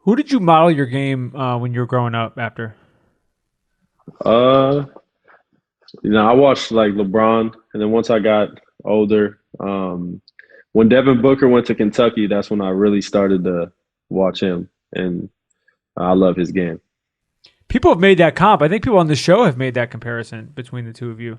Who did you model your game when you were growing up after? Uh, I watched like LeBron, and then once I got older, when Devin Booker went to Kentucky, that's when I really started to watch him, and I love his game. People have made that comp. I think people on the show have made that comparison between the two of you.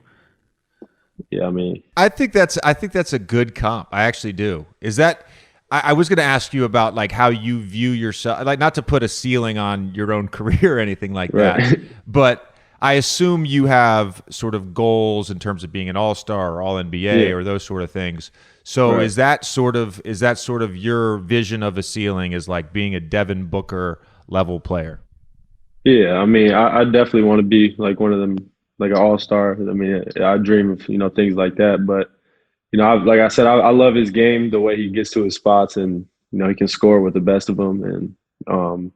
Yeah, I mean, I think that's a good comp. I actually do. Is that I was going to ask you about like how you view yourself, like not to put a ceiling on your own career or anything like that, right? but I assume you have sort of goals in terms of being an all-star or all NBA Yeah, or those sort of things. So right. is that sort of your vision of a ceiling is like being a Devin Booker level player? Yeah, I mean, I definitely want to be like one of them, like an all-star. I mean, I dream of things like that, but like I said, I love his game, the way he gets to his spots, and he can score with the best of them. And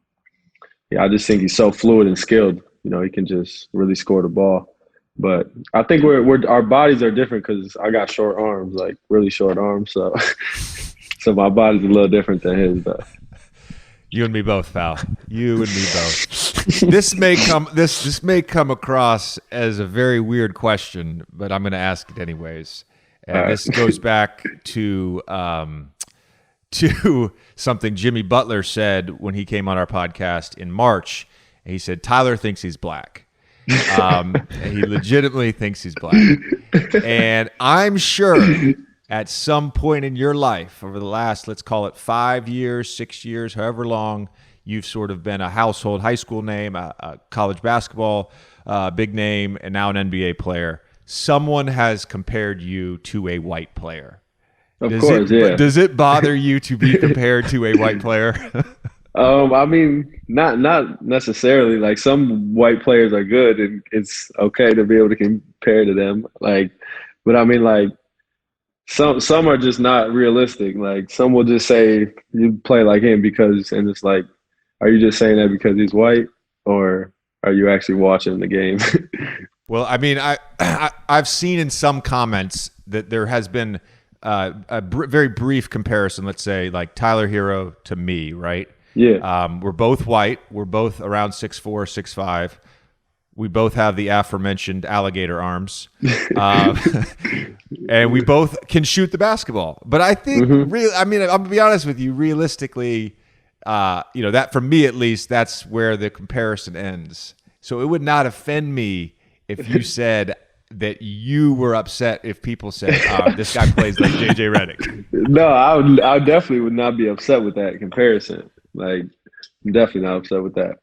yeah, I just think he's so fluid and skilled. He can just really score the ball. But I think we're our bodies are different because I got short arms, like really short arms. So so my body's a little different than his. But You and me both, pal. You and me both. This may come across as a very weird question, but I'm going to ask it anyways. all And right, this goes back to something Jimmy Butler said when he came on our podcast in March. He said Tyler thinks he's black. He legitimately thinks he's black, and I'm sure at some point in your life over the last, let's call it 5 years, 6 years, however long, you've sort of been a household high school name, a college basketball big name, and now an NBA player. Someone has compared you to a white player. of Does course, it yeah. does it bother you to be compared to a white player? I mean, not necessarily. Like some white players are good, and it's okay to be able to compare to them. Like, but I mean, like some are just not realistic. Like some will just say you play like him because, and it's like, are you just saying that because he's white, or are you actually watching the game? Well, I mean, I've seen in some comments that there has been very brief comparison. Let's say like Tyler Hero to me, right? Yeah, We're both white. We're both around 6'4", 6'5". We both have the aforementioned alligator arms, um, and we both can shoot the basketball. But I think, I mean, I'm gonna be honest with you. Realistically, that for me at least, that's where the comparison ends. So it would not offend me if you said that you were upset if people said, "This guy plays like JJ Redick." no, I definitely would not be upset with that comparison. Like, I'm definitely not upset with that.